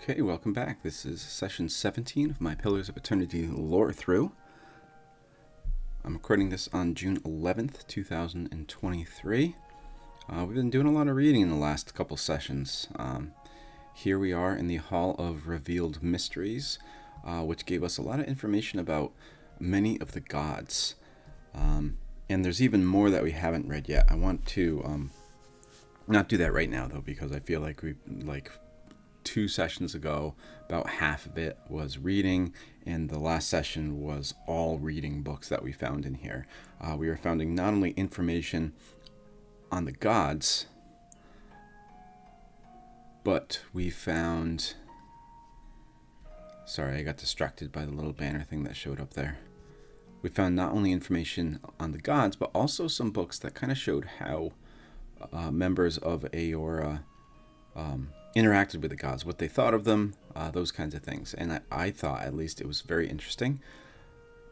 Okay, welcome back. This is session 17 of my Pillars of Eternity Lorethrough. I'm recording this on June 11th, 2023. We've been doing a lot of reading in the last couple sessions. Here we are in the Hall of Revealed Mysteries, which gave us a lot of information about many of the gods. And there's even more that we haven't read yet. I want to not do that right now, though, because I feel like two sessions ago, about half of it was reading, and the last session was all reading books that we found in here. We were finding not only information on the gods, but we found... Sorry, I got distracted by the little banner thing that showed up there. We found not only information on the gods, but also some books that kind of showed how members of Aora interacted with the gods, what they thought of them, those kinds of things. And I thought, at least, it was very interesting.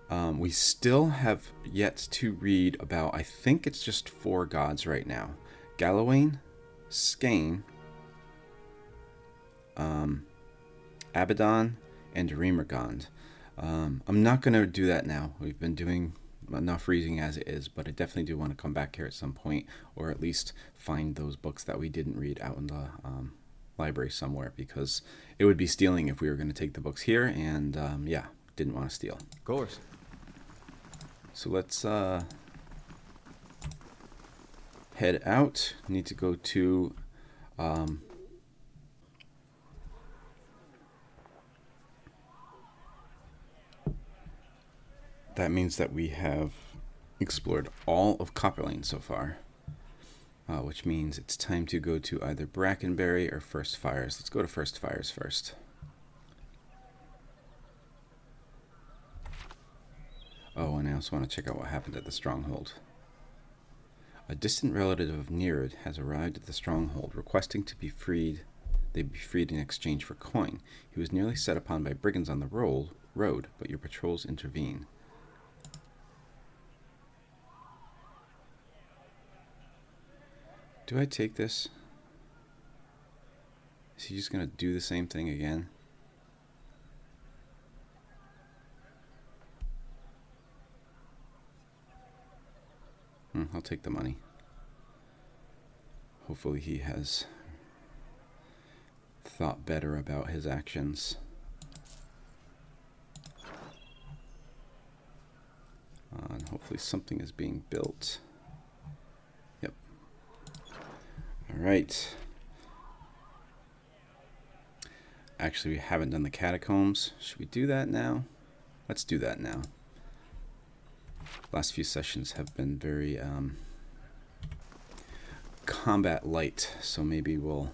We still have yet to read about, I think it's just 4 gods right now. Galawain, Skane, Abaddon, and Remergond. I'm not going to do that now. We've been doing enough reading as it is, but I definitely do want to come back here at some point, or at least find those books that we didn't read out in the library somewhere, because it would be stealing if we were going to take the books here, and yeah, didn't want to steal. Of course. So let's head out. Need to go to that means that we have explored all of Copperlane so far. Which means it's time to go to either Brackenberry or First Fires. Let's go to First Fires first. Oh, and I also want to check out what happened at the Stronghold. A distant relative of Nereid has arrived at the Stronghold, requesting to be freed. They be freed in exchange for coin. He was nearly set upon by brigands on the road, but your patrols intervene. Do I take this? Is he just going to do the same thing again? I'll take the money. Hopefully he has thought better about his actions. And hopefully something is being built. Alright. Actually, we haven't done the Catacombs. Should we do that now? Let's do that now. Last few sessions have been very combat light, so maybe we'll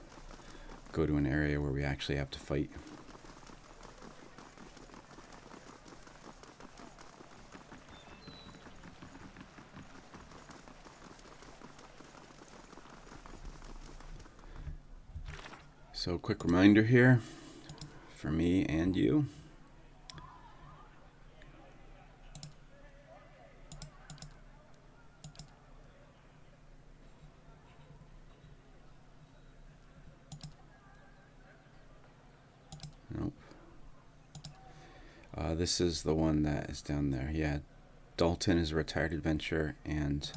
go to an area where we actually have to fight. So, quick reminder here for me and you. Nope. This is the one that is down there. Yeah, Dalton is a retired adventurer, and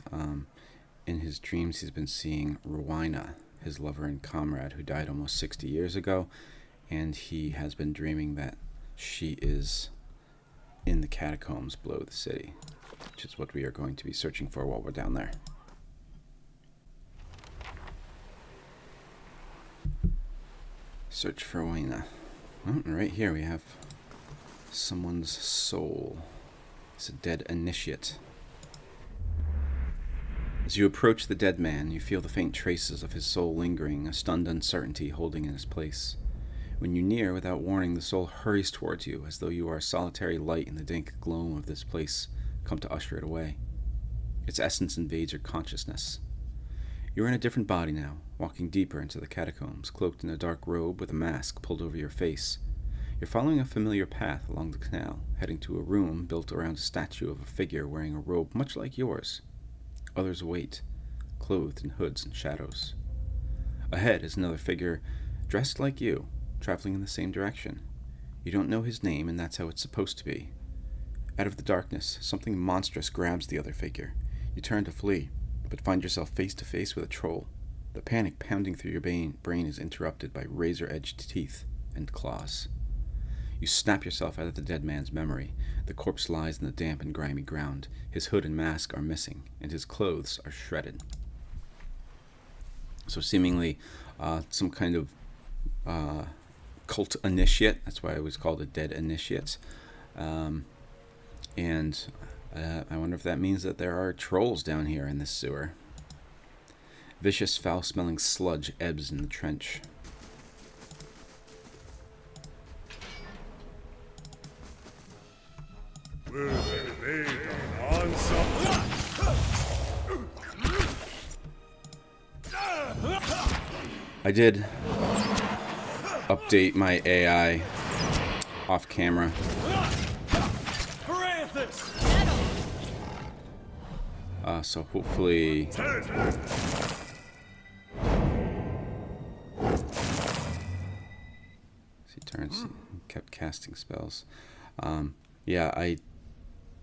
in his dreams he's been seeing Rowena, his lover and comrade, who died almost 60 years ago, and he has been dreaming that she is in the catacombs below the city, which is what we are going to be searching for while we're down there. Search for Rowena. Well, right here we have someone's soul. It's a dead initiate. As you approach the dead man, you feel the faint traces of his soul lingering, a stunned uncertainty holding in its place. When you near, without warning, the soul hurries towards you, as though you are a solitary light in the dank gloom of this place, come to usher it away. Its essence invades your consciousness. You are in a different body now, walking deeper into the catacombs, cloaked in a dark robe with a mask pulled over your face. You're following a familiar path along the canal, heading to a room built around a statue of a figure wearing a robe much like yours. Others wait, clothed in hoods and shadows. Ahead is another figure dressed like you, traveling in the same direction. You don't know his name, and that's how it's supposed to be. Out of the darkness, something monstrous grabs the other figure. You turn to flee, but find yourself face to face with a troll. The panic pounding through your brain is interrupted by razor-edged teeth and claws. You snap yourself out of the dead man's memory. The corpse lies in the damp and grimy ground. His hood and mask are missing, and his clothes are shredded. So seemingly some kind of cult initiate. That's why I always called it Dead Initiates. And I wonder if that means that there are trolls down here in this sewer. Vicious, foul-smelling sludge ebbs in the trench. I did update my AI off camera. So hopefully Durance kept casting spells. Yeah, I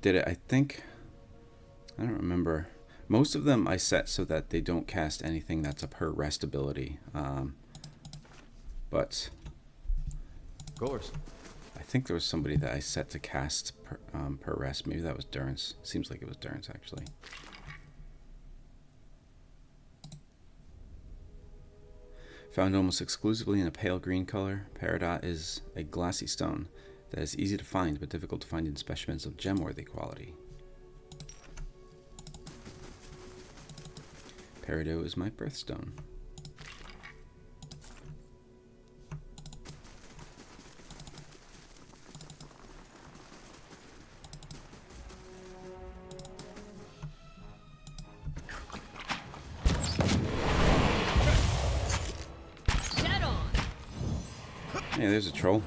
did it. I think I don't remember. Most of them I set so that they don't cast anything that's a per rest ability. But of course, I think there was somebody that I set to cast per rest. Maybe that was Durance. Seems like it was Durance actually. Found almost exclusively in a pale green color, Peridot is a glassy stone that is easy to find but difficult to find in specimens of gem-worthy quality. Peridot is my birthstone. Hey, there's a troll.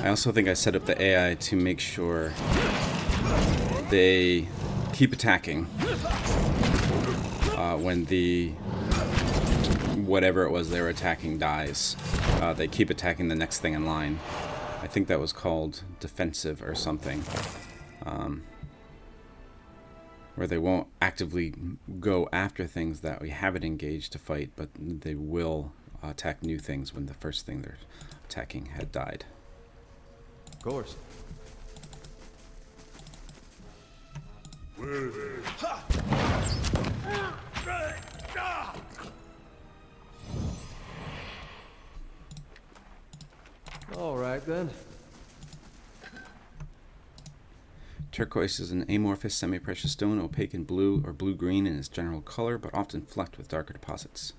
I also think I set up the AI to make sure they keep attacking when the whatever it was they were attacking dies. They keep attacking the next thing in line. I think that was called defensive or something. Where they won't actively go after things that we haven't engaged to fight, but they will attack new things when the first thing they're attacking had died. of course. All right then. Turquoise is an amorphous semi-precious stone, opaque in blue or blue-green in its general color, but often flecked with darker deposits.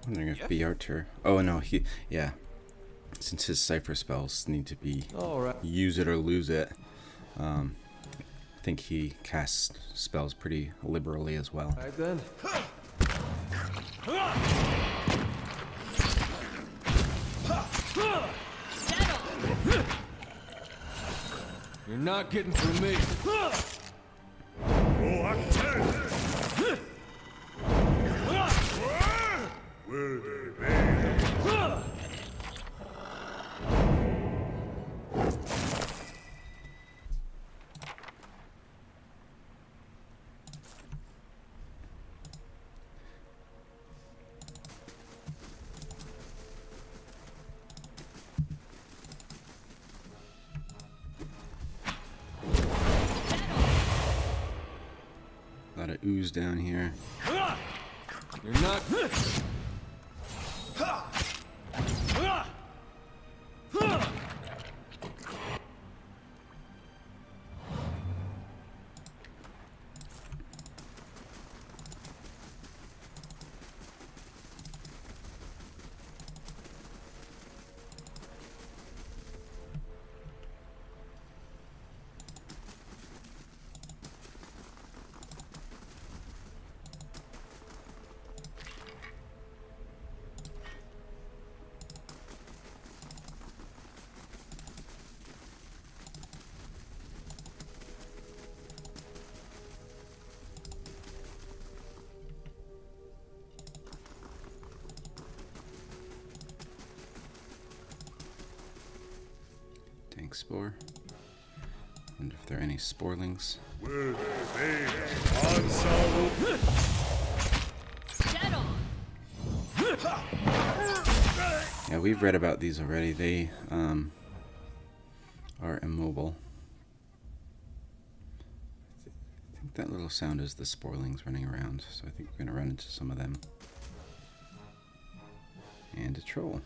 Wondering if Bearter. Oh no, yeah. Since his cipher spells need to be use it or lose it, I think he casts spells pretty liberally as well. Right then. You're not getting through me. A lot of ooze down here. You're not. spore. Wonder if there are any sporelings. Yeah, we've read about these already. They are immobile. I think that little sound is the sporelings running around, so I think we're going to run into some of them. And a troll.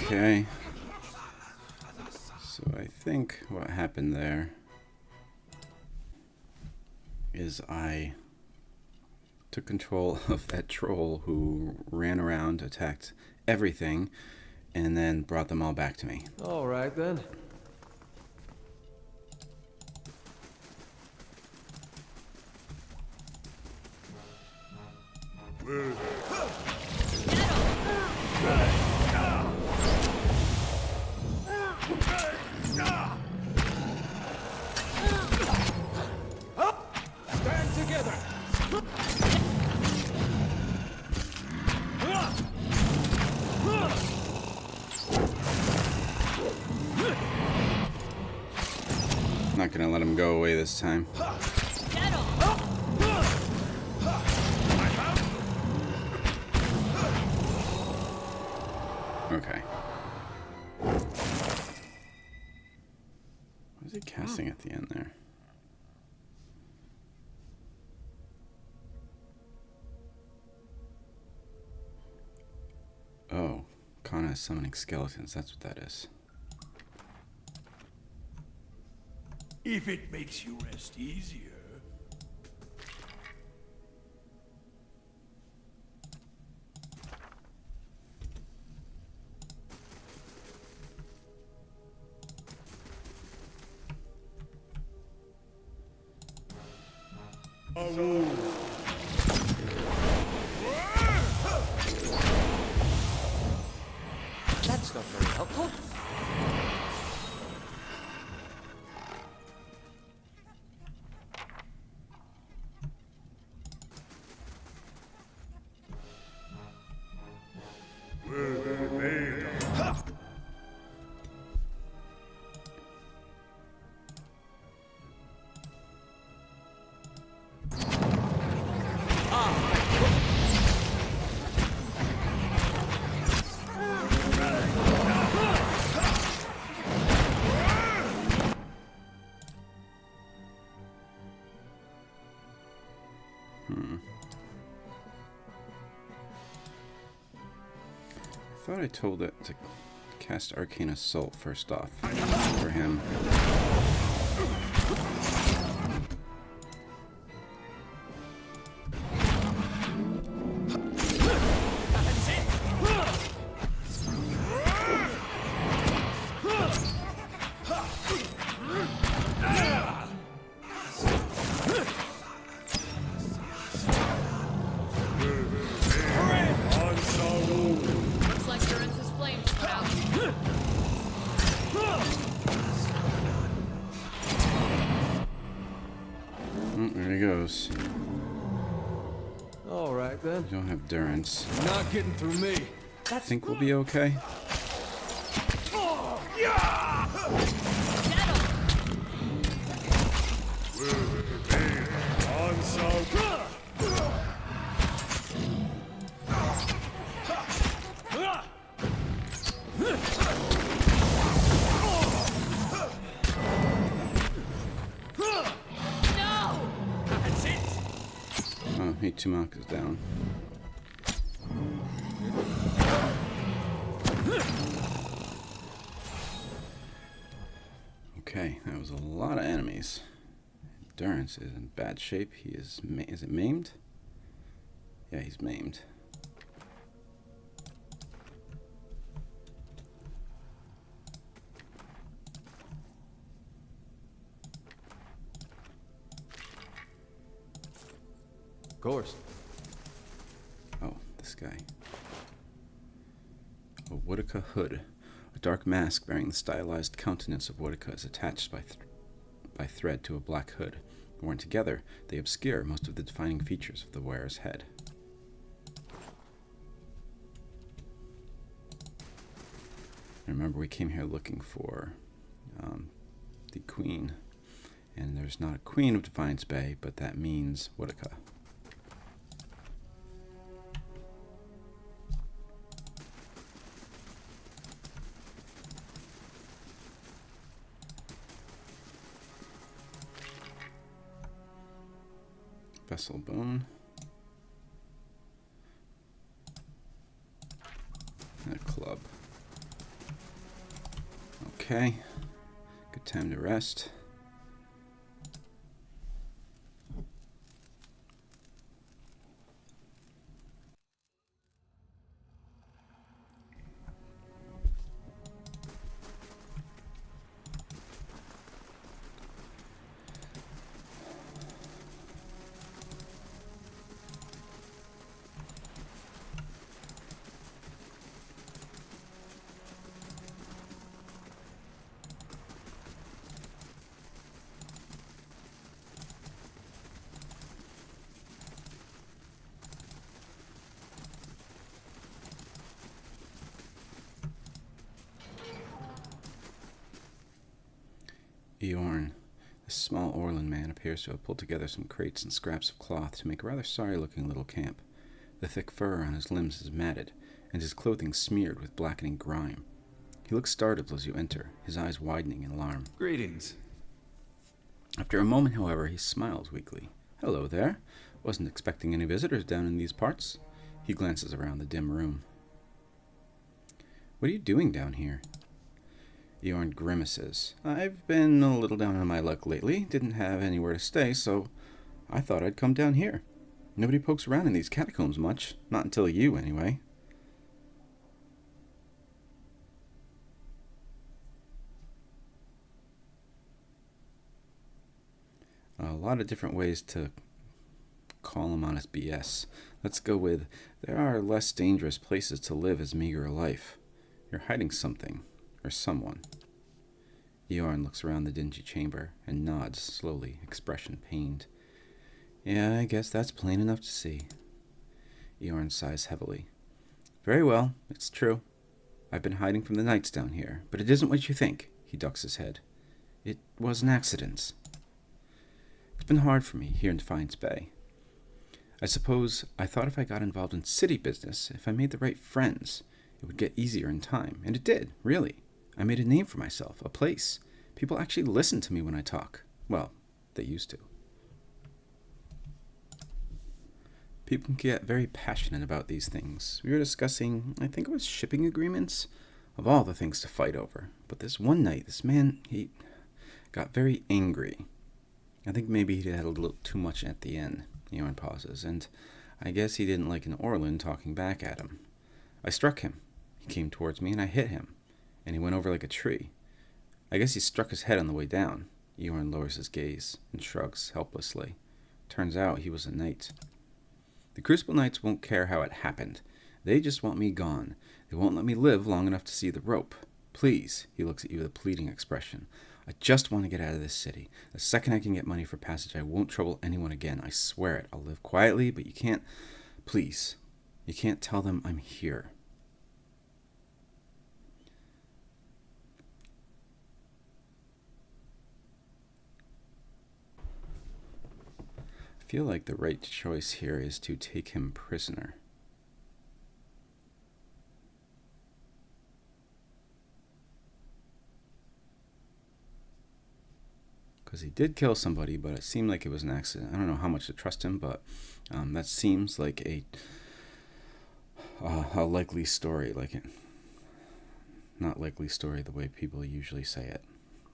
Okay. So I think what happened there is I took control of that troll who ran around, attacked everything, and then brought them all back to me. All right then. Stand together. Not gonna let him go away this time. Okay. What is he casting at the end there? Oh, Kana is summoning skeletons. That's what that is. If it makes you rest easier. That's not very helpful. I thought I told it to cast Arcane Assault first off for him. Looks like Durance then. We don't have Durance. Not getting through me. I think we'll be okay. Oh, Tumak is down. Okay, that was a lot of enemies. Durance is in bad shape. He is it maimed? Yeah, he's maimed. Of course. Oh, this guy. A Woodica hood. A dark mask bearing the stylized countenance of Woodica is attached by thread to a black hood. Worn together, they obscure most of the defining features of the wearer's head. Remember, we came here looking for the queen. And there's not a queen of Defiance Bay, but that means Woodica. Vessel bone. And a club. Okay. Good time to rest. Eorn, this small Orlan man, appears to have pulled together some crates and scraps of cloth to make a rather sorry-looking little camp. The thick fur on his limbs is matted, and his clothing smeared with blackening grime. He looks startled as you enter, his eyes widening in alarm. Greetings. After a moment, however, he smiles weakly. Hello there. Wasn't expecting any visitors down in these parts. He glances around the dim room. What are you doing down here? Eorn grimaces. I've been a little down on my luck lately. Didn't have anywhere to stay, so I thought I'd come down here. Nobody pokes around in these catacombs much. Not until you, anyway. A lot of different ways to call him on his BS. Let's go with, there are less dangerous places to live as meager a life. You're hiding something. Or someone. Eorn looks around the dingy chamber and nods slowly, expression pained. Yeah, I guess that's plain enough to see. Eorn sighs heavily. Very well, it's true. I've been hiding from the knights down here, but it isn't what you think. He ducks his head. It was an accident. It's been hard for me here in Defiance Bay. I suppose I thought if I got involved in city business, if I made the right friends, it would get easier in time. And it did, really. I made a name for myself, a place. People actually listen to me when I talk. Well, they used to. People can get very passionate about these things. We were discussing, I think it was shipping agreements, of all the things to fight over. But this one night, this man, he got very angry. I think maybe he had a little too much at the end. Eorn pauses, and I guess he didn't like an Orlan talking back at him. I struck him. He came towards me, and I hit him, and he went over like a tree. I guess he struck his head on the way down. Eorn lowers his gaze and shrugs helplessly. Turns out he was a knight. The Crucible Knights won't care how it happened. They just want me gone. They won't let me live long enough to see the rope. Please, he looks at you with a pleading expression. I just want to get out of this city. The second I can get money for passage, I won't trouble anyone again. I swear it. I'll live quietly, but you can't... Please, you can't tell them I'm here. I feel like the right choice here is to take him prisoner. Because he did kill somebody, but it seemed like it was an accident. I don't know how much to trust him, but that seems like a likely story. Not likely story the way people usually say it,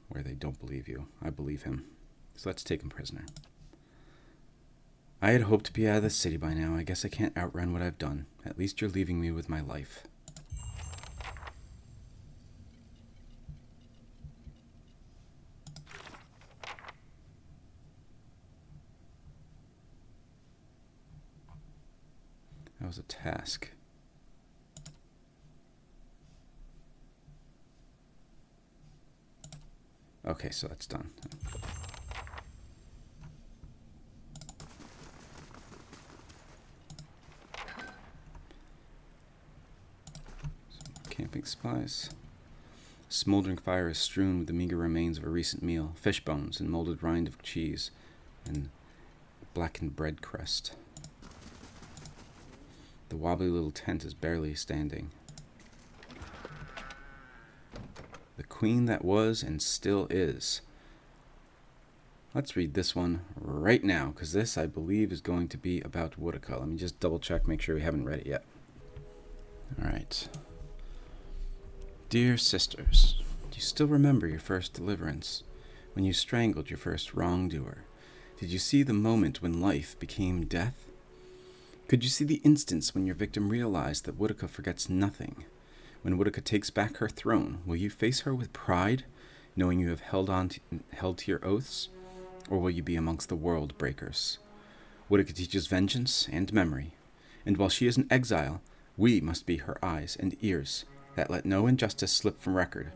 where they don't believe you. I believe him. So let's take him prisoner. I had hoped to be out of the city by now. I guess I can't outrun what I've done. At least you're leaving me with my life. That was a task. Okay, so that's done. Camping supplies. Smoldering fire is strewn with the meager remains of a recent meal, fish bones and molded rind of cheese, and blackened bread crust. The wobbly little tent is barely standing. The queen that was and still is. Let's read this one right now, because this, I believe, is going to be about Woodica. Let me just double check, make sure we haven't read it yet. Alright. Dear sisters, do you still remember your first deliverance, when you strangled your first wrongdoer? Did you see the moment when life became death? Could you see the instance when your victim realized that Woodica forgets nothing? When Woodica takes back her throne, will you face her with pride, knowing you have held to your oaths? Or will you be amongst the world breakers? Woodica teaches vengeance and memory, and while she is in exile, we must be her eyes and ears that let no injustice slip from record.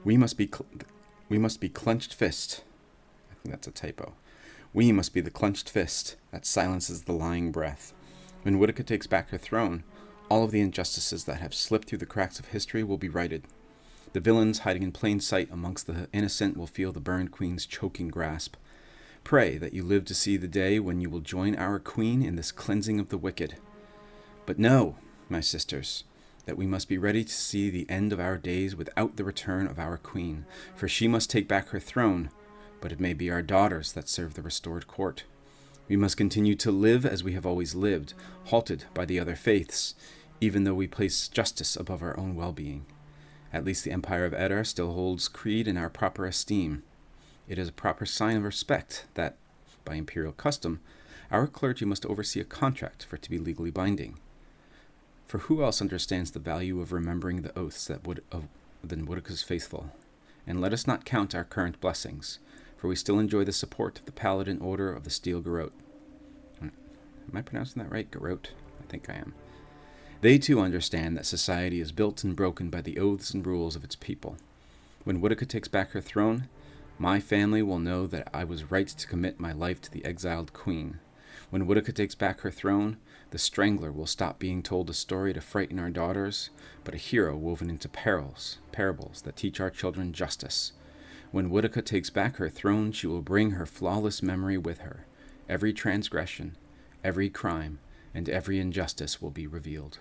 We must be clenched fist. I think that's a typo. We must be the clenched fist that silences the lying breath. When Woodica takes back her throne, all of the injustices that have slipped through the cracks of history will be righted. The villains hiding in plain sight amongst the innocent will feel the burned queen's choking grasp. Pray that you live to see the day when you will join our queen in this cleansing of the wicked. But know, my sisters, that we must be ready to see the end of our days without the return of our queen, for she must take back her throne, but it may be our daughters that serve the restored court. We must continue to live as we have always lived, halted by the other faiths, even though we place justice above our own well-being. At least the Empire of Eddar still holds creed in our proper esteem. It is a proper sign of respect that, by imperial custom, our clergy must oversee a contract for it to be legally binding. For who else understands the value of remembering the oaths than Woodica's faithful? And let us not count our current blessings, for we still enjoy the support of the Paladin Order of the Steel Garrote. Am I pronouncing that right? Garrote? I think I am. They too understand that society is built and broken by the oaths and rules of its people. When Woodica takes back her throne, my family will know that I was right to commit my life to the exiled queen. When Woodica takes back her throne, the Strangler will stop being told a story to frighten our daughters, but a hero woven into parables that teach our children justice. When Woodica takes back her throne, she will bring her flawless memory with her. Every transgression, every crime, and every injustice will be revealed.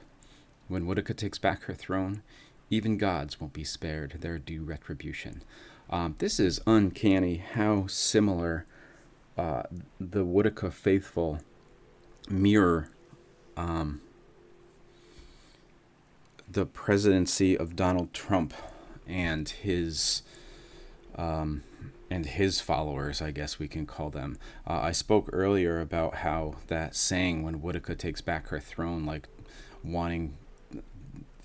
When Woodica takes back her throne, even gods won't be spared their due retribution. This is uncanny how similar the Woodica faithful mirror the presidency of Donald Trump and his followers, I guess we can call them. I spoke earlier about how that saying, when Woodica takes back her throne, like wanting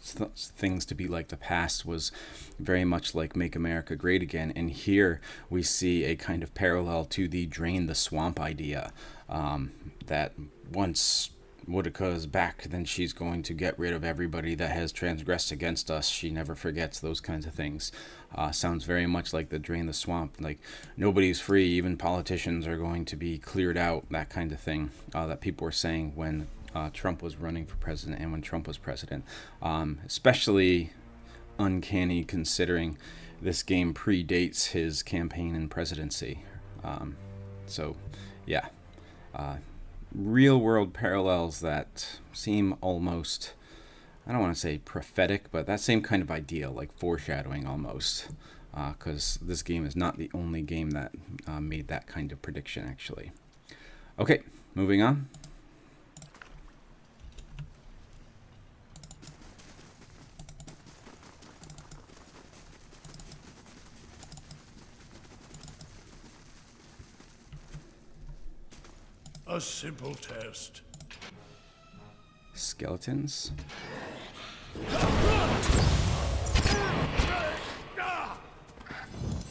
things to be like the past, was very much like Make America Great Again. And here we see a kind of parallel to the drain the swamp idea, that once Woodica is back, then she's going to get rid of everybody that has transgressed against us. She never forgets, those kinds of things. Sounds very much like the drain the swamp, like nobody's free, even politicians are going to be cleared out, that kind of thing, that people were saying when Trump was running for president and when Trump was president. Especially uncanny considering this game predates his campaign and presidency. So, yeah. Real world parallels that seem almost, I don't want to say prophetic, but that same kind of idea, like foreshadowing almost. Because this game is not the only game that made that kind of prediction, actually. Okay, moving on. A simple test. Skeletons.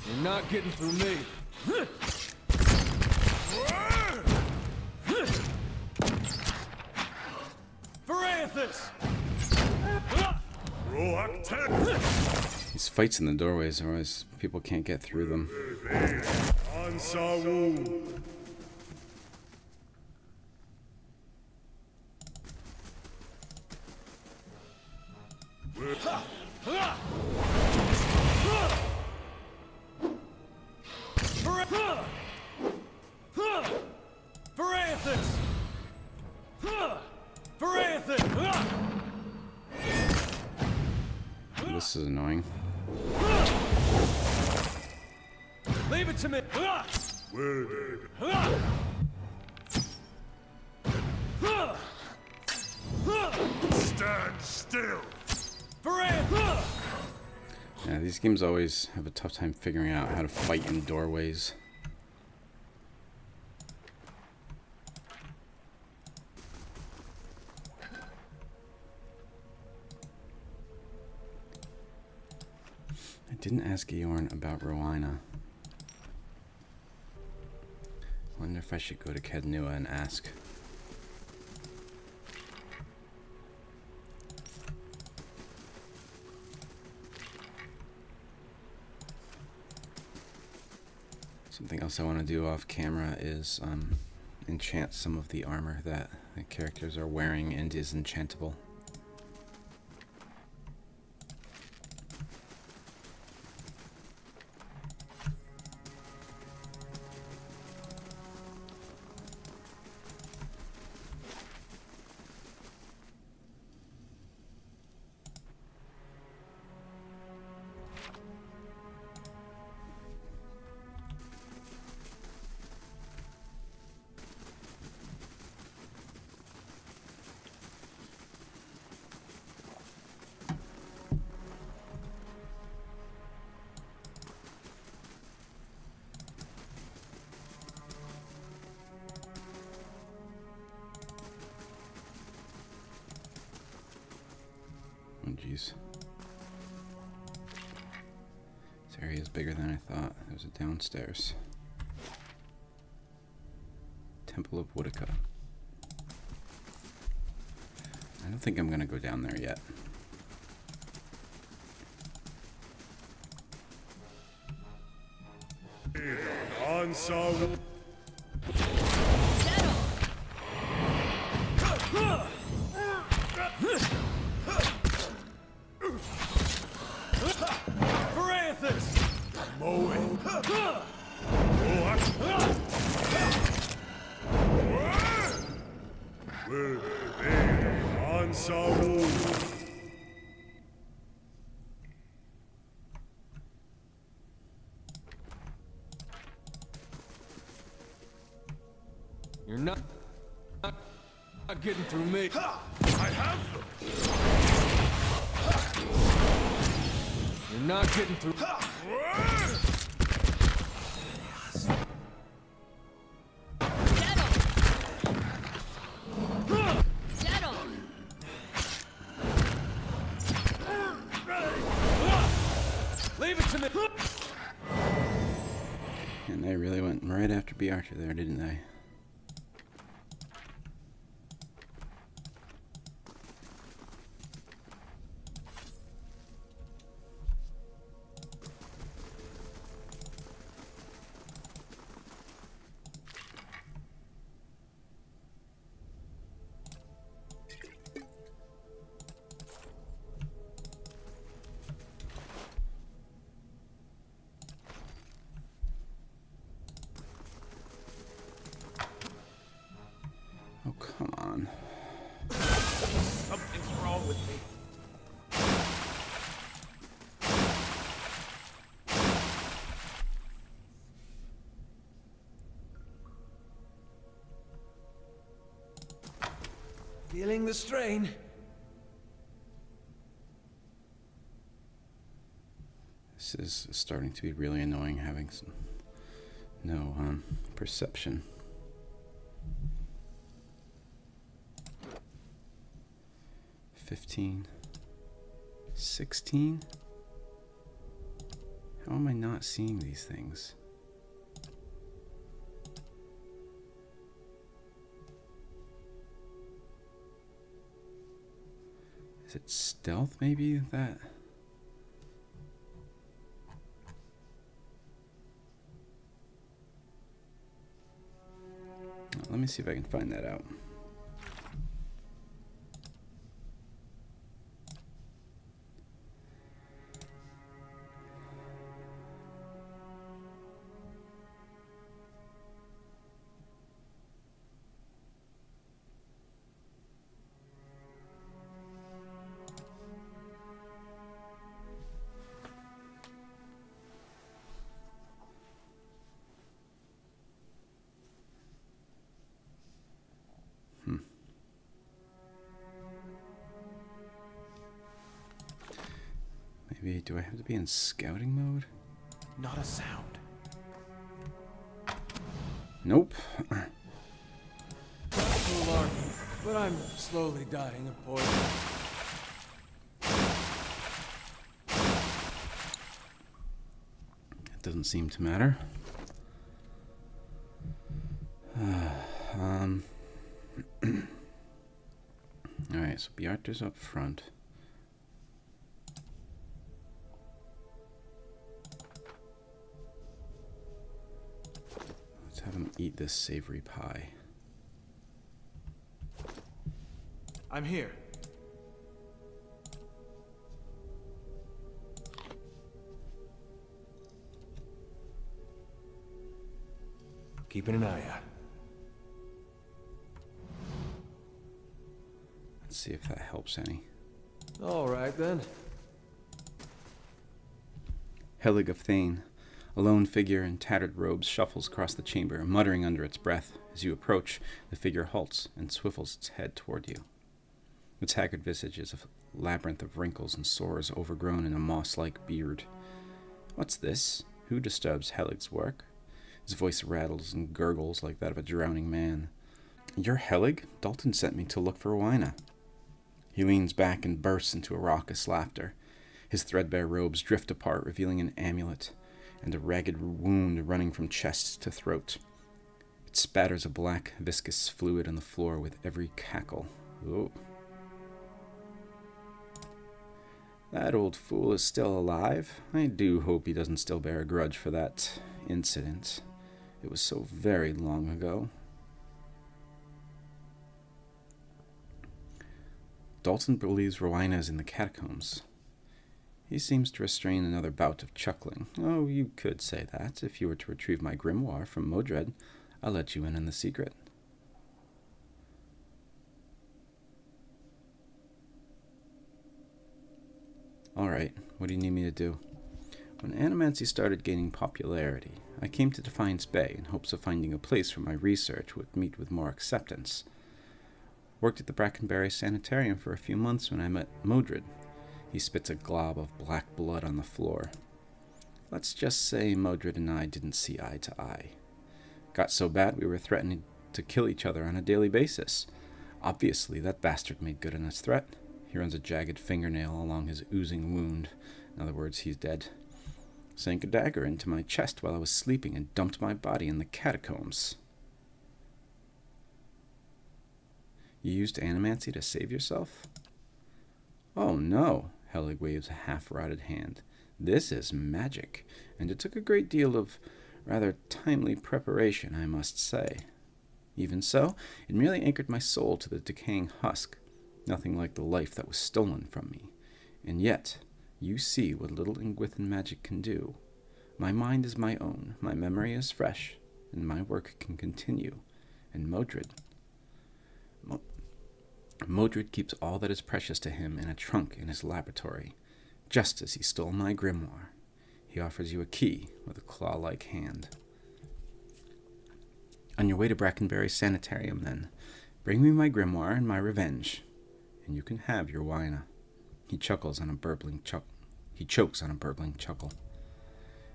You're not getting through me. Varanthus! These fights in the doorways, otherwise people can't get through them. This is annoying. Leave it to me! Stand still. Yeah, these games always have a tough time figuring out how to fight in doorways. I didn't ask Eorn about Rowena. Wonder if I should go to Kednua and ask. Something else I want to do off camera is enchant some of the armor that the characters are wearing and is enchantable. Oh jeez. This area is bigger than I thought. There's a downstairs. Temple of Woodica. I don't think I'm gonna go down there yet. You're not getting through me. I have them. You're not getting through. Leave it to me. And they really went right after B. Archer there, didn't they? Feeling the strain. This is starting to be really annoying, having no perception. $15, $16. How am I not seeing these things? Is it stealth, maybe, that? Let me see if I can find that out. Maybe, do I have to be in scouting mode? Not a sound. Nope. Not too alarming, but I'm slowly dying of poison. It doesn't seem to matter. Alright, so Bjarte's up front. Let's have him eat this savory pie. I'm here. Keeping an eye out. Let's see if that helps any. All right, then. Helig of Thane, a lone figure in tattered robes, shuffles across the chamber, muttering under its breath. As you approach, the figure halts and swivels its head toward you. Its haggard visage is a labyrinth of wrinkles and sores overgrown in a moss-like beard. What's this? Who disturbs Helig's work? His voice rattles and gurgles like that of a drowning man. You're Helig? Dalton sent me to look for Wina. He leans back and bursts into a raucous laughter. His threadbare robes drift apart, revealing an amulet and a ragged wound running from chest to throat. It spatters a black, viscous fluid on the floor with every cackle. Ooh. That old fool is still alive. I do hope he doesn't still bear a grudge for that incident. It was so very long ago. Dalton believes Rowena is in the Catacombs. He seems to restrain another bout of chuckling. Oh, you could say that. If you were to retrieve my grimoire from Modred, I'll let you in on the secret. Alright, what do you need me to do? When animancy started gaining popularity, I came to Defiance Bay in hopes of finding a place where my research would meet with more acceptance. Worked at the Brackenberry Sanitarium for a few months when I met Modred. He spits a glob of black blood on the floor. Let's just say Modred and I didn't see eye to eye. Got so bad we were threatening to kill each other on a daily basis. Obviously, that bastard made good on his threat. He runs a jagged fingernail along his oozing wound. In other words, he's dead. Sank a dagger into my chest while I was sleeping and dumped my body in the catacombs. You used animancy to save yourself? Oh no, Helig waves a half-rotted hand. This is magic, and it took a great deal of rather timely preparation, I must say. Even so, it merely anchored my soul to the decaying husk, nothing like the life that was stolen from me. And yet, you see what little Ingwithan magic can do. My mind is my own, my memory is fresh, and my work can continue. And Modred keeps all that is precious to him in a trunk in his laboratory, just as he stole my grimoire. He offers you a key with a claw-like hand. On your way to Brackenberry Sanitarium, then, Bring me my grimoire and my revenge, and you can have your wina. He chokes on a burbling chuckle.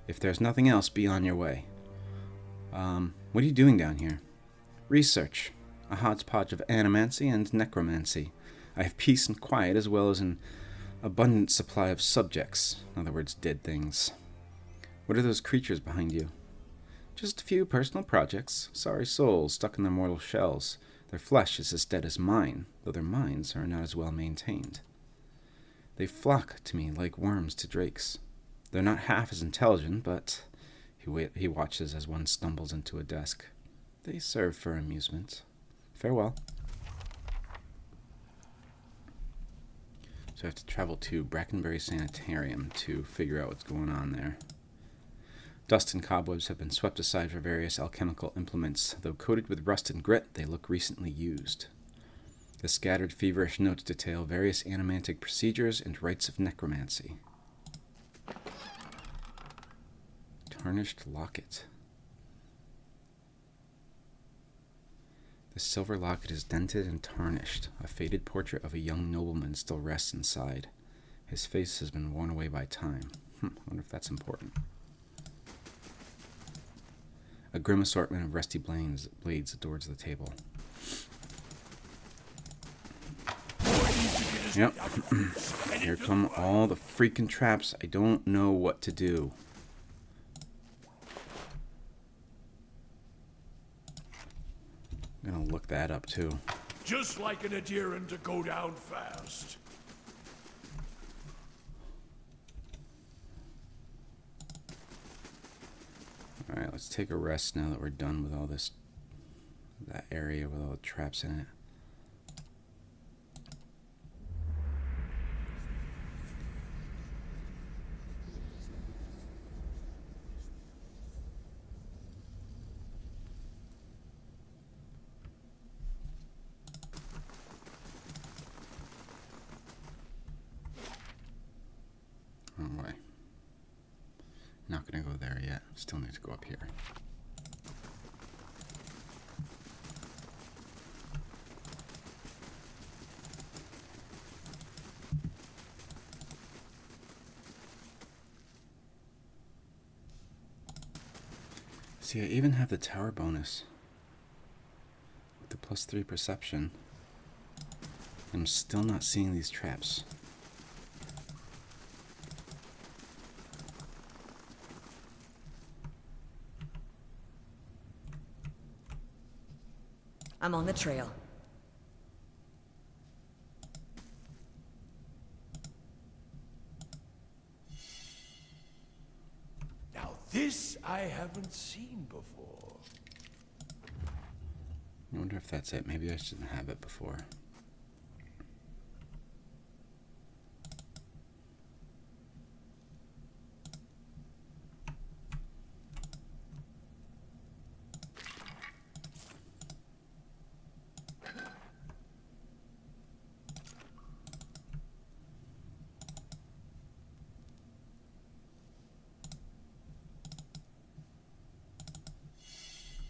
If there's nothing else, be on your way. What are you doing down here? Research. A hodgepodge of animancy and necromancy. I have peace and quiet as well as an abundant supply of subjects. In other words, dead things. What are those creatures behind you? Just a few personal projects. Sorry souls stuck in their mortal shells. Their flesh is as dead as mine, though their minds are not as well maintained. They flock to me like worms to drakes. They're not half as intelligent, but he watches as one stumbles into a desk. They serve for amusement. Farewell. So I have to travel to Brackenbury Sanitarium to figure out what's going on there. Dust and cobwebs have been swept aside for various alchemical implements. Though coated with rust and grit, they look recently used. The scattered, feverish notes detail various animantic procedures and rites of necromancy. Tarnished locket. The silver locket is dented and tarnished. A faded portrait of a young nobleman still rests inside. His face has been worn away by time. I wonder if that's important. A grim assortment of rusty blades adorns the table. Yep. Here come all the freaking traps. I don't know what to do. I'm gonna look that up too. Just like an adherent to go down fast. Alright, let's take a rest now that we're done with all this, that area with all the traps in it. Alright. Not gonna go there yet. Still need to go up here. See, I even have the tower bonus with the +3 perception. I'm still not seeing these traps. I'm on the trail. Now this I haven't seen before. I wonder if that's it. Maybe I shouldn't have it before.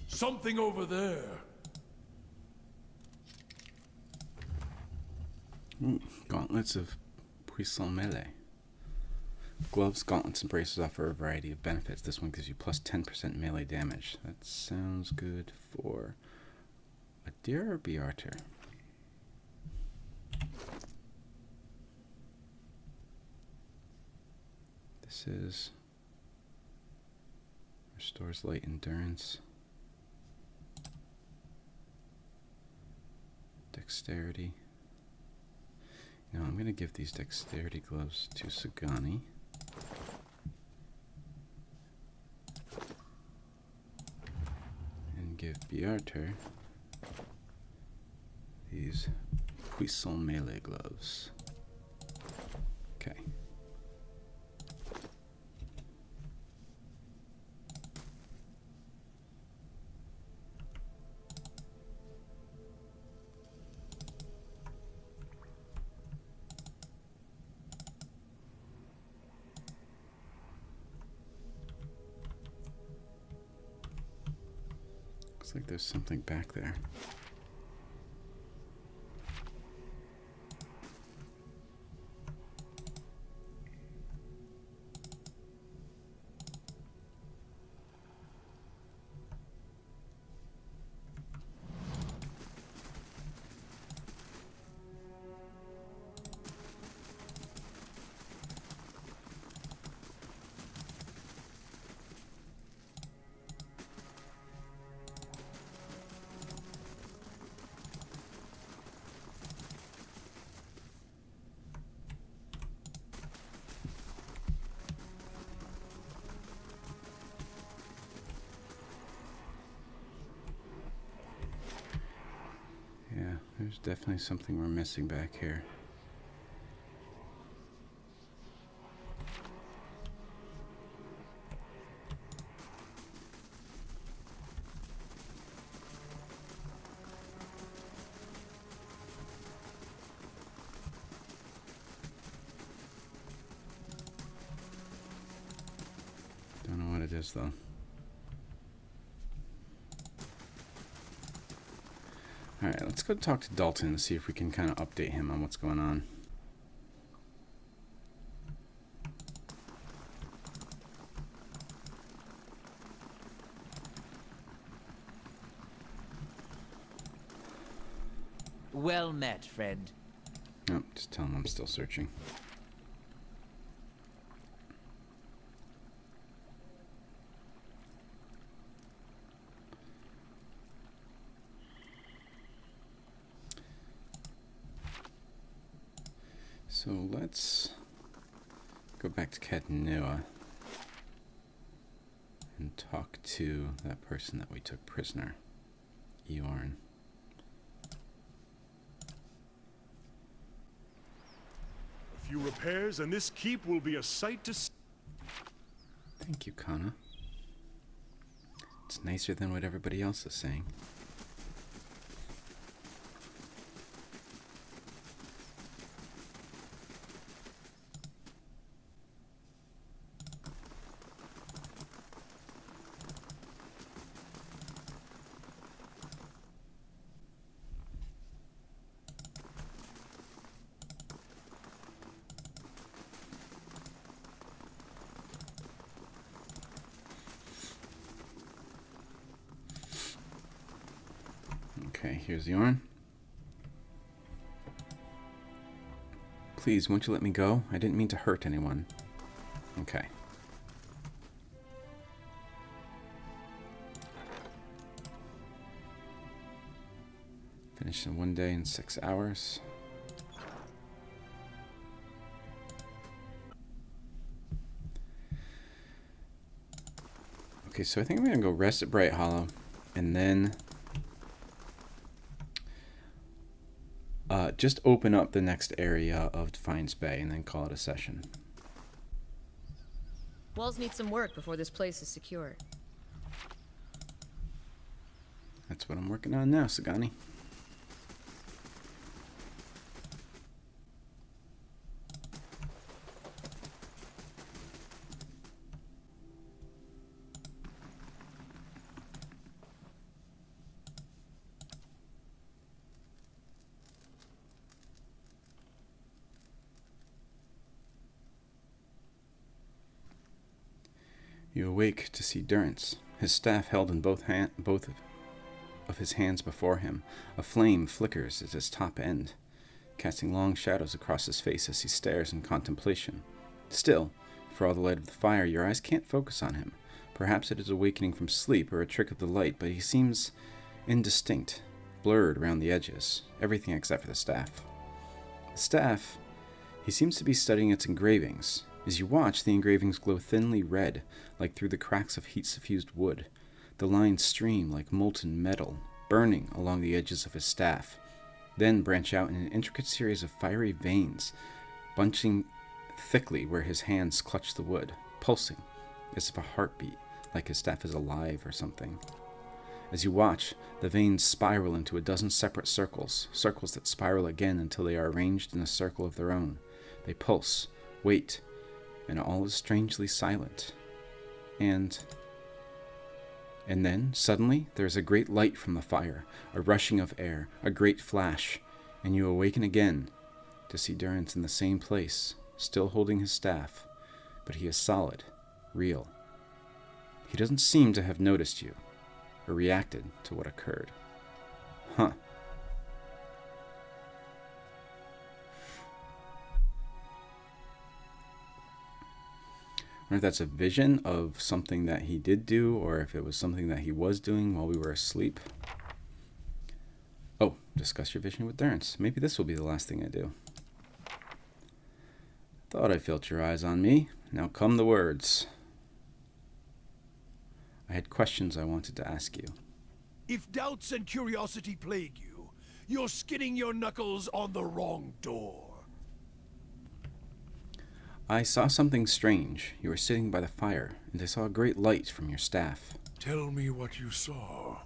Something over there. Gauntlets of puissant melee. Gloves, gauntlets, and braces offer a variety of benefits. This one gives you plus 10% melee damage. That sounds good for a deer or Bearter. This is restores light endurance. Dexterity. Now I'm going to give these dexterity gloves to Sagani. And give Bearter these puissant melee gloves. Okay. Looks like there's something back there. There's definitely something we're missing back here. Don't know what it is, though. Alright, let's go talk to Dalton and see if we can kind of update him on what's going on. Well met, friend. Oh, just tell him I'm still searching. So let's go back to Catacombs and talk to that person that we took prisoner, Eorn. A few repairs and this keep will be a sight to see. Thank you, Kana. It's nicer than what everybody else is saying. Okay, here's Eorn. Please, won't you let me go? I didn't mean to hurt anyone. Okay. Finish in 1 day and 6 hours. Okay, so I think I'm going to go rest at Bright Hollow, and then just open up the next area of Defiance Bay, and then call it a session. Walls need some work before this place is secure. That's what I'm working on now, Sagani. You awake to see Durance, his staff held in both of his hands before him. A flame flickers at his top end, casting long shadows across his face as he stares in contemplation. Still, for all the light of the fire, your eyes can't focus on him. Perhaps it is awakening from sleep or a trick of the light, but he seems indistinct, blurred around the edges, everything except for the staff. The staff, he seems to be studying its engravings. As you watch, the engravings glow thinly red, like through the cracks of heat-suffused wood. The lines stream like molten metal, burning along the edges of his staff, then branch out in an intricate series of fiery veins, bunching thickly where his hands clutch the wood, pulsing as if a heartbeat, like his staff is alive or something. As you watch, the veins spiral into a dozen separate circles, circles that spiral again until they are arranged in a circle of their own. They pulse, wait, and all is strangely silent. And then, suddenly, there is a great light from the fire, a rushing of air, a great flash, and you awaken again to see Durance in the same place, still holding his staff, but he is solid, real. He doesn't seem to have noticed you, or reacted to what occurred. Huh. I wonder if that's a vision of something that he did do, or if it was something that he was doing while we were asleep. Oh, discuss your vision with Durance. Maybe this will be the last thing I do. Thought I felt your eyes on me. Now come the words. I had questions I wanted to ask you. If doubts and curiosity plague you, You're skinning your knuckles on the wrong door. I saw something strange. You were sitting by the fire, and I saw a great light from your staff. Tell me what you saw.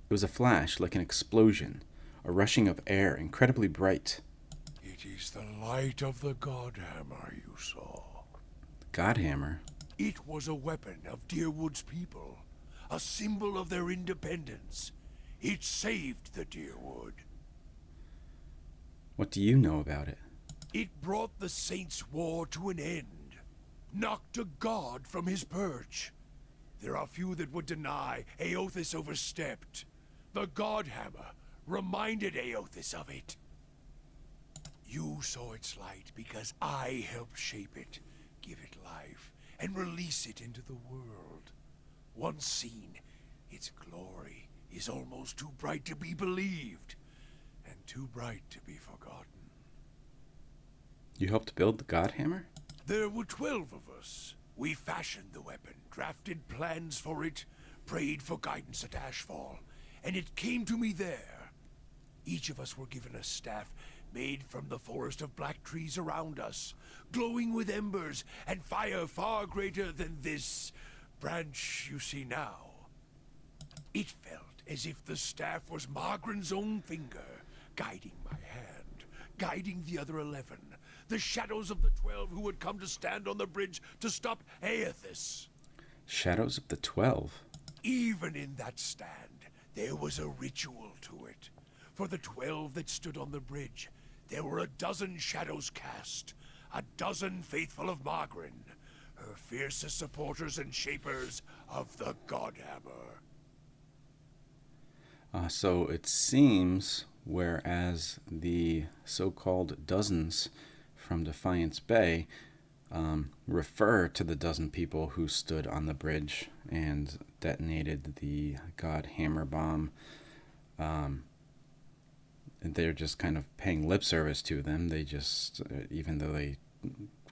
It was a flash, like an explosion, a rushing of air, incredibly bright. It is the light of the Godhammer you saw. Godhammer? It was a weapon of Deerwood's people, a symbol of their independence. It saved the Deerwood. What do you know about it? It brought the Saints' War to an end, knocked a god from his perch. There are few that would deny Eothas overstepped. The Godhammer reminded Eothas of it. You saw its light because I helped shape it, give it life, and release it into the world. Once seen, its glory is almost too bright to be believed, and too bright to be forgotten. You helped build the Godhammer? There were 12 of us. We fashioned the weapon, drafted plans for it, prayed for guidance at Ashfall, and it came to me there. Each of us were given a staff made from the forest of black trees around us, glowing with embers and fire far greater than this branch you see now. It felt as if the staff was Margaren's own finger, guiding my hand, guiding the other 11, the shadows of the 12 who would come to stand on the bridge to stop Eothas. Shadows of the 12? Even in that stand, there was a ritual to it. For the 12 that stood on the bridge, there were a dozen shadows cast, a dozen faithful of Margaren, her fiercest supporters and shapers of the Godhammer. So it seems, whereas the so-called dozens from Defiance Bay refer to the dozen people who stood on the bridge and detonated the Godhammer bomb, and they're just kind of paying lip service to them. They just, even though they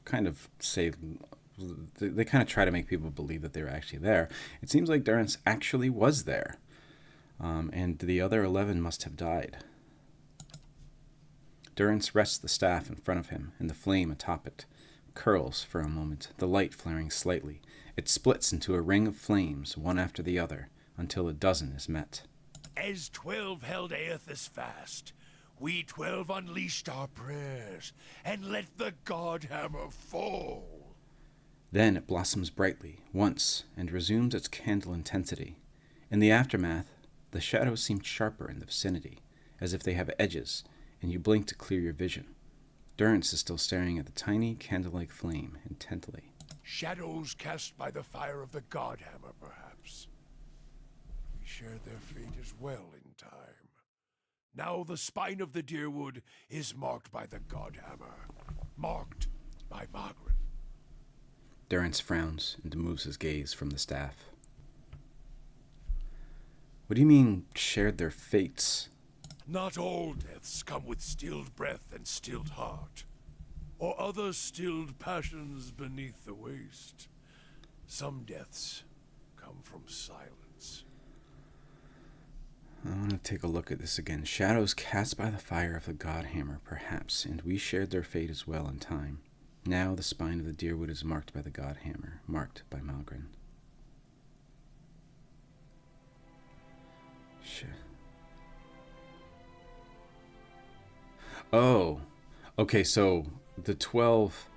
kind of say, they kind of try to make people believe that they were actually there. It seems like Durance actually was there. And the other 11 must have died. Durance rests the staff in front of him, and the flame atop it curls for a moment, the light flaring slightly. It splits into a ring of flames, one after the other, until a dozen is met. As 12 held Eothas fast, we 12 unleashed our prayers and let the Godhammer fall. Then it blossoms brightly, once, and resumes its candle intensity. In the aftermath, the shadows seem sharper in the vicinity, as if they have edges, and you blink to clear your vision. Durance is still staring at the tiny, candle-like flame intently. Shadows cast by the fire of the Godhammer, perhaps. We shared their fate as well in time. Now the spine of the Deerwood is marked by the Godhammer, marked by Margaret. Durance frowns and moves his gaze from the staff. What do you mean, shared their fates? Not all deaths come with stilled breath and stilled heart, or other stilled passions beneath the waste. Some deaths come from silence. I want to take a look at this again. Shadows cast by the fire of the Godhammer, perhaps, and we shared their fate as well in time. Now the spine of the Deerwood is marked by the Godhammer, marked by Malgren. Shit. Oh, okay, so the 12,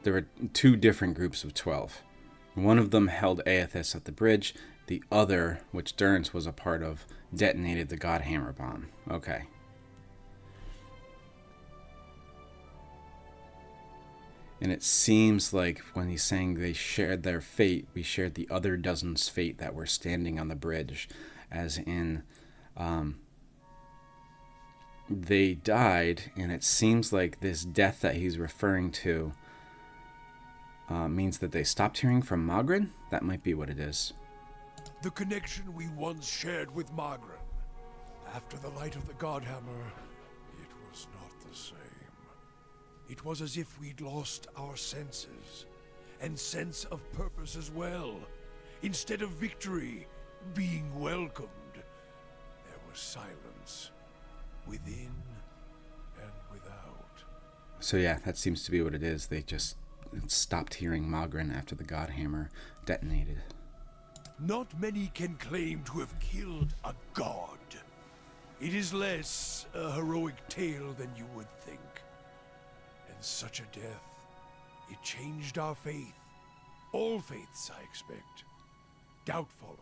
there were two different groups of 12. One of them held Eothas at the bridge. The other, which Durance was a part of, detonated the Godhammer bomb. Okay. And it seems like when he's saying they shared their fate, we shared the other dozen's fate that were standing on the bridge. As in, they died, and it seems like this death that he's referring to means that they stopped hearing from Margaret? That might be what it is. The connection we once shared with Margaret. After the light of the Godhammer, it was not the same. It was as if we'd lost our senses, and sense of purpose as well. Instead of victory being welcomed, there was silence. within and without. So yeah, that seems to be what it is. They just stopped hearing Magrin after the Godhammer detonated. Not many can claim to have killed a god. It is less a heroic tale than you would think. And such a death, it changed our faith. All faiths, I expect. Doubt followed,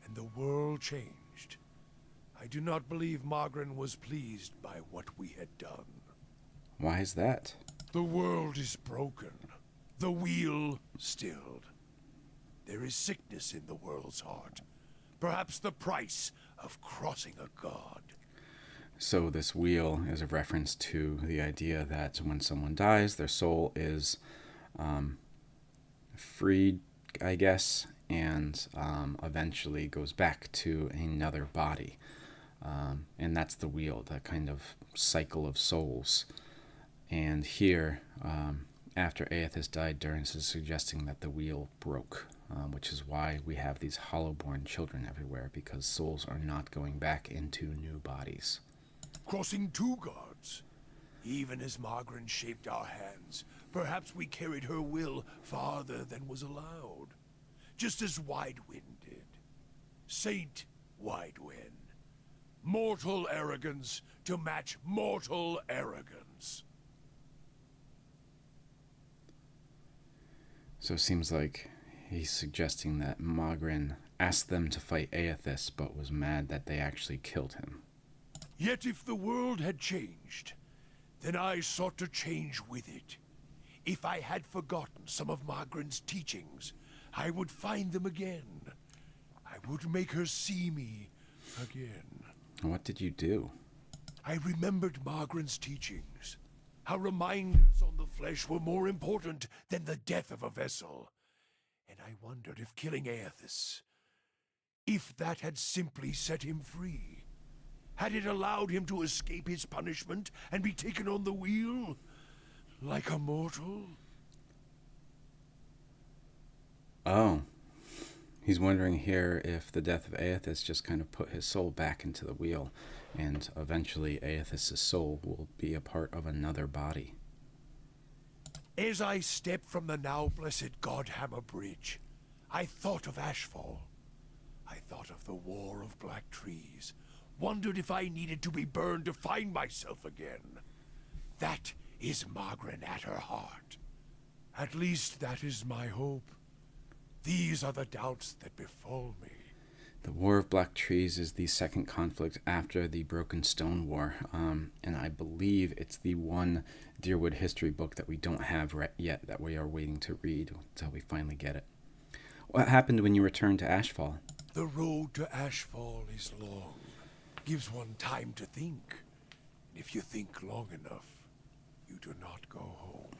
and the world changed. I do not believe Magrin was pleased by what we had done. Why is that? The world is broken. The wheel stilled. There is sickness in the world's heart. Perhaps the price of crossing a god. So this wheel is a reference to the idea that when someone dies, their soul is freed, I guess, and eventually goes back to another body. And that's the wheel, that kind of cycle of souls. And here, after Aethys died, Durance is suggesting that the wheel broke, which is why we have these hollow-born children everywhere, because souls are not going back into new bodies. Crossing two gods. Even as Magrin shaped our hands, perhaps we carried her will farther than was allowed. Just as Widewind did. Saint Widewind. Mortal arrogance to match mortal arrogance. So it seems like he's suggesting that Magrin asked them to fight Aethys, but was mad that they actually killed him. Yet if the world had changed, then I sought to change with it. If I had forgotten some of Magrin's teachings, I would find them again. I would make her see me again. What did you do? I remembered Magrin's teachings. How reminders on the flesh were more important than the death of a vessel. And I wondered if killing Aethys, if that had simply set him free. Had it allowed him to escape his punishment and be taken on the wheel? Like a mortal? Oh. He's wondering here if the death of Aethys just kind of put his soul back into the wheel, and eventually Aethys' soul will be a part of another body. As I stepped from the now blessed Godhammer Bridge, I thought of Ashfall. I thought of the War of Black Trees. Wondered if I needed to be burned to find myself again. That is Magrin at her heart. At least that is my hope. These are the doubts that befall me. The War of Black Trees is the second conflict after the Broken Stone War, and I believe it's the one Deerwood history book that we don't have yet that we are waiting to read until we finally get it. What happened when you returned to Ashfall? The road to Ashfall is long. Gives one time to think. If you think long enough, you do not go home.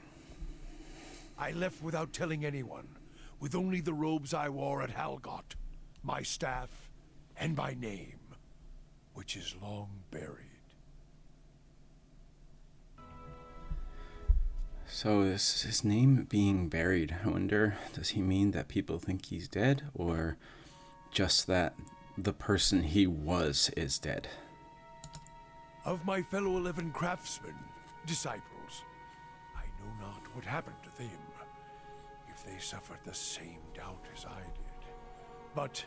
I left without telling anyone, with only the robes I wore at Halgot, my staff, and my name, which is long buried. So his name being buried, I wonder, does he mean that people think he's dead, or just that the person he was is dead? Of my fellow 11 craftsmen, disciples, I know not what happened to them, if they suffered the same doubt as I did. But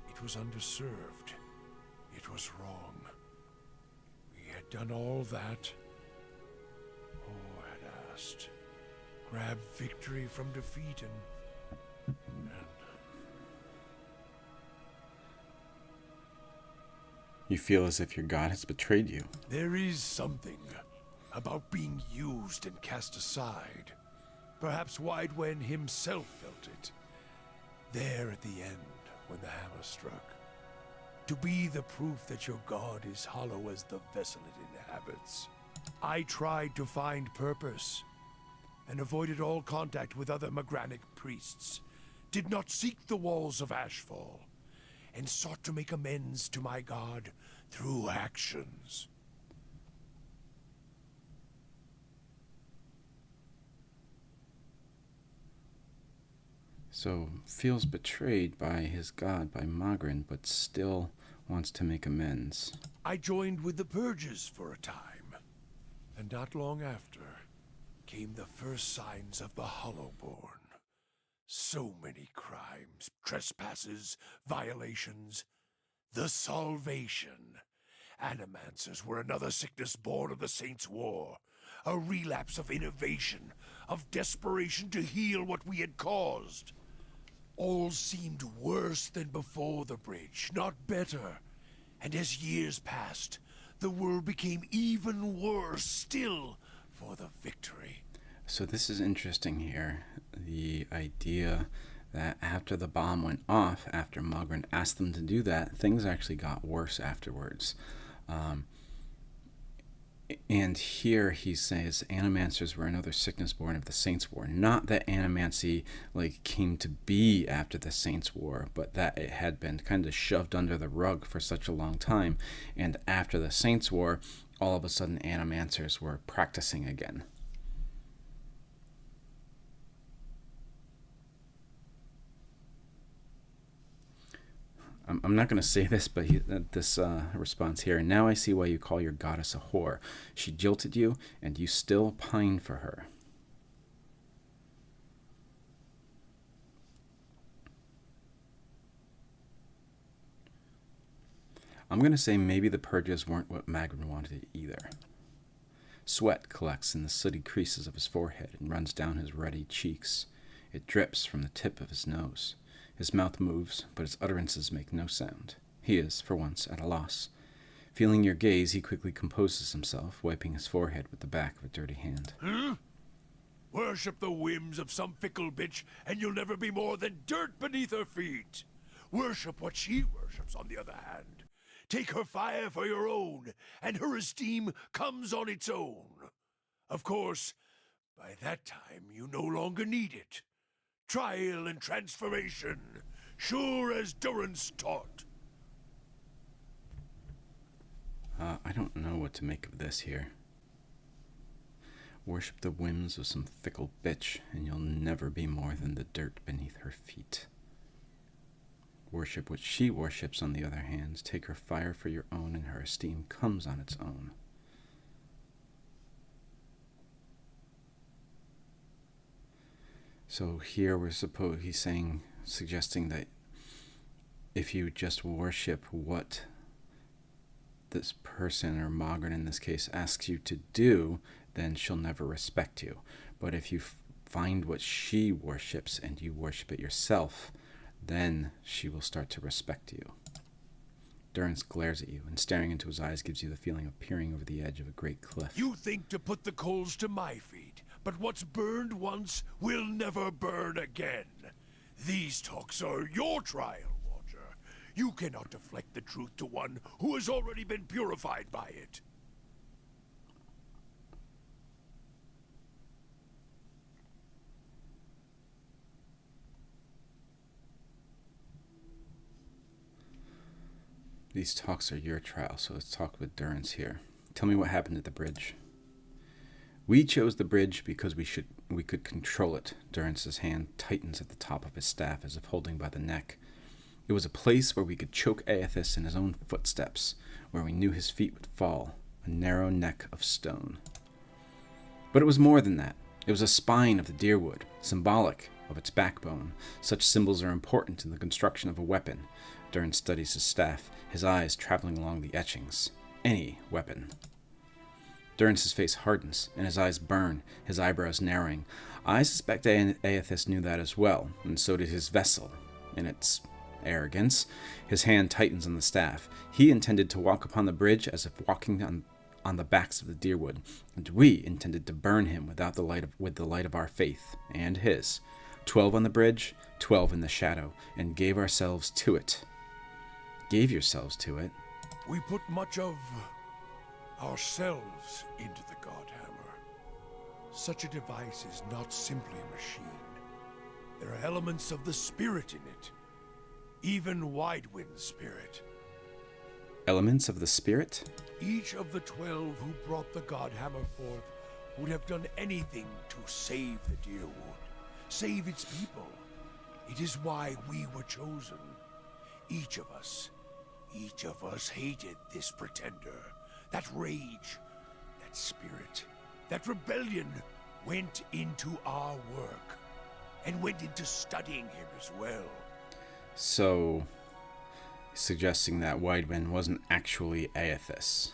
it was underserved. It was wrong. We had done all that. Oh, had asked. Grab victory from defeat and You feel as if your god has betrayed you. there is something about being used and cast aside. Perhaps Widewen himself felt it. There at the end, when the hammer struck. To be the proof that your god is hollow as the vessel it inhabits. I tried to find purpose, and avoided all contact with other Magranic priests. Did not seek the walls of Ashfall, and sought to make amends to my god through actions. So feels betrayed by his god, by Magrin, but still wants to make amends. I joined with the Purges for a time, and not long after came the first signs of the Hollowborn. So many crimes, trespasses, violations. The Salvation. Animancers were another sickness born of the Saints' War. A relapse of innovation, of desperation to heal what we had caused. All seemed worse than before the bridge, not better. And as years passed, the world became even worse still for the victory. So this is interesting here. The idea that after the bomb went off, after Mogren asked them to do that, things actually got worse afterwards. And here he says animancers were another sickness born of the Saints' War. Not that animancy came to be after the Saints' War, but that it had been kind of shoved under the rug for such a long time. And after the Saints' War, all of a sudden animancers were practicing again. I'm not going to say this, but this response here. Now I see why you call your goddess a whore. She jilted you, and you still pine for her. I'm going to say maybe the purges weren't what Magrin wanted either. Sweat collects in the sooty creases of his forehead and runs down his ruddy cheeks. It drips from the tip of his nose. His mouth moves, but his utterances make no sound. He is, for once, at a loss. Feeling your gaze, he quickly composes himself, wiping his forehead with the back of a dirty hand. Huh? Worship the whims of some fickle bitch, and you'll never be more than dirt beneath her feet. Worship what she worships, on the other hand. Take her fire for your own, and her esteem comes on its own. Of course, by that time you no longer need it. Trial and transformation, sure as Durance taught. I don't know what to make of this here. Worship the whims of some fickle bitch, and you'll never be more than the dirt beneath her feet. Worship what she worships, on the other hand. Take her fire for your own, and her esteem comes on its own. So here he's suggesting that if you just worship what this person, or Mogren in this case, asks you to do, then she'll never respect you. But if you find what she worships and you worship it yourself, then she will start to respect you. Durance glares at you, and staring into his eyes gives you the feeling of peering over the edge of a great cliff. You think to put the coals to my feet, but what's burned once will never burn again. These talks are your trial, Watcher. You cannot deflect the truth to one who has already been purified by it. These talks are your trial, so let's talk with Durance here. Tell me what happened at the bridge. We chose the bridge because we could control it. Durance's hand tightens at the top of his staff as if holding by the neck. It was a place where we could choke Aethys in his own footsteps, where we knew his feet would fall, a narrow neck of stone. But it was more than that. It was a spine of the deerwood, symbolic of its backbone. Such symbols are important in the construction of a weapon. Durance studies his staff, his eyes traveling along the etchings. Any weapon. Durance's face hardens, and his eyes burn, his eyebrows narrowing. I suspect Aethys knew that as well, and so did his vessel. In its arrogance, his hand tightens on the staff. He intended to walk upon the bridge as if walking on the backs of the deerwood, and we intended to burn him with the light of our faith, and his. 12 on the bridge, 12 in the shadow, and gave ourselves to it. Gave yourselves to it? We put much of ourselves into the Godhammer. Such a device is not simply a machine. There are elements of the spirit in it. Even Widewind's spirit. Elements of the spirit? Each of the 12 who brought the Godhammer forth would have done anything to save the Deerwood, save its people. It is why we were chosen. Each of us, Each of us hated this pretender. That rage, that spirit, that rebellion went into our work, and went into studying him as well. So, suggesting that Widewind wasn't actually Aethys.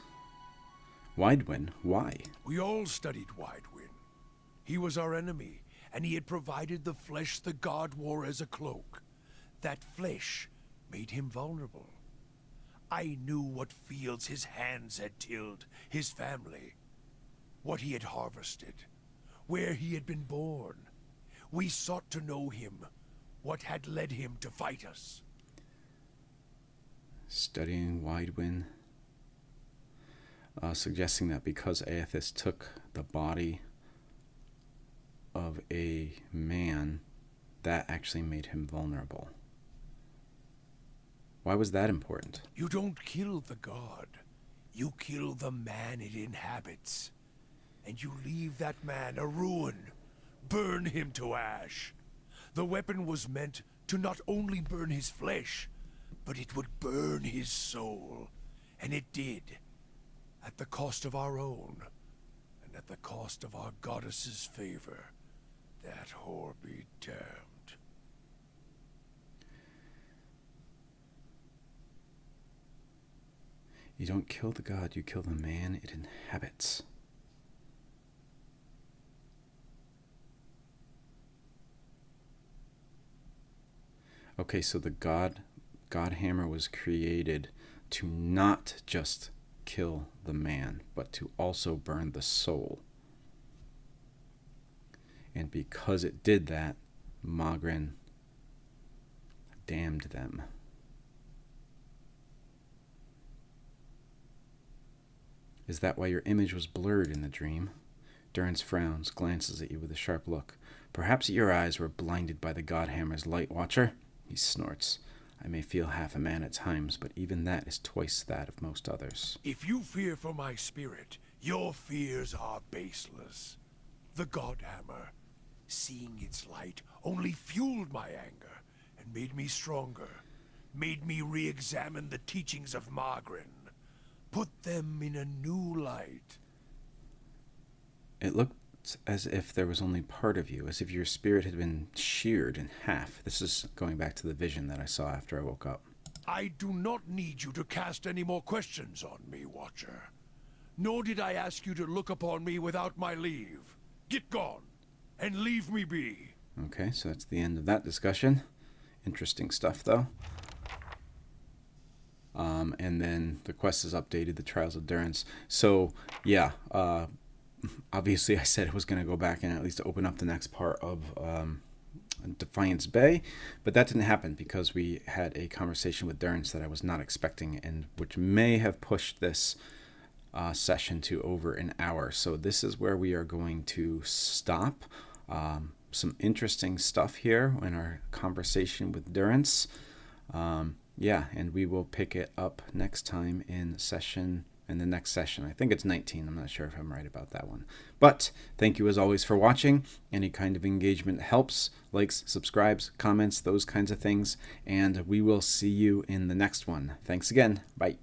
Widewind? Why? We all studied Widewind. He was our enemy, and he had provided the flesh the god wore as a cloak. That flesh made him vulnerable. I knew what fields his hands had tilled, his family, what he had harvested, where he had been born. We sought to know him, what had led him to fight us. Studying Widewind. Suggesting that because Aethys took the body of a man, that actually made him vulnerable. Why was that important? You don't kill the god. You kill the man it inhabits. And you leave that man a ruin. Burn him to ash. The weapon was meant to not only burn his flesh, but it would burn his soul. And it did. At the cost of our own. And at the cost of our goddess's favor. That whore be damned. You don't kill the god, you kill the man it inhabits. Okay, so the God Hammer was created to not just kill the man, but to also burn the soul. And because it did that, Magrin damned them. Is that why your image was blurred in the dream? Durance frowns, glances at you with a sharp look. Perhaps your eyes were blinded by the Godhammer's light, Watcher. He snorts. I may feel half a man at times, but even that is twice that of most others. If you fear for my spirit, your fears are baseless. The Godhammer, seeing its light, only fueled my anger and made me stronger. Made me re-examine the teachings of Magrin. Put them in a new light. It looked as if there was only part of you, as if your spirit had been sheared in half. This is going back to the vision that I saw after I woke up. I do not need you to cast any more questions on me, Watcher. Nor did I ask you to look upon me without my leave. Get gone, and leave me be. Okay, so that's the end of that discussion. Interesting stuff, though. And then the quest is updated, the Trials of Durance. So, yeah, obviously I said I was going to go back and at least open up the next part of Defiance Bay, but that didn't happen because we had a conversation with Durance that I was not expecting, and which may have pushed this session to over an hour. So this is where we are going to stop. Some interesting stuff here in our conversation with Durance. Yeah, and we will pick it up next time in the next session. I think it's 19. I'm not sure if I'm right about that one. But thank you as always for watching. Any kind of engagement helps. Likes, subscribes, comments, those kinds of things. And we will see you in the next one. Thanks again. Bye.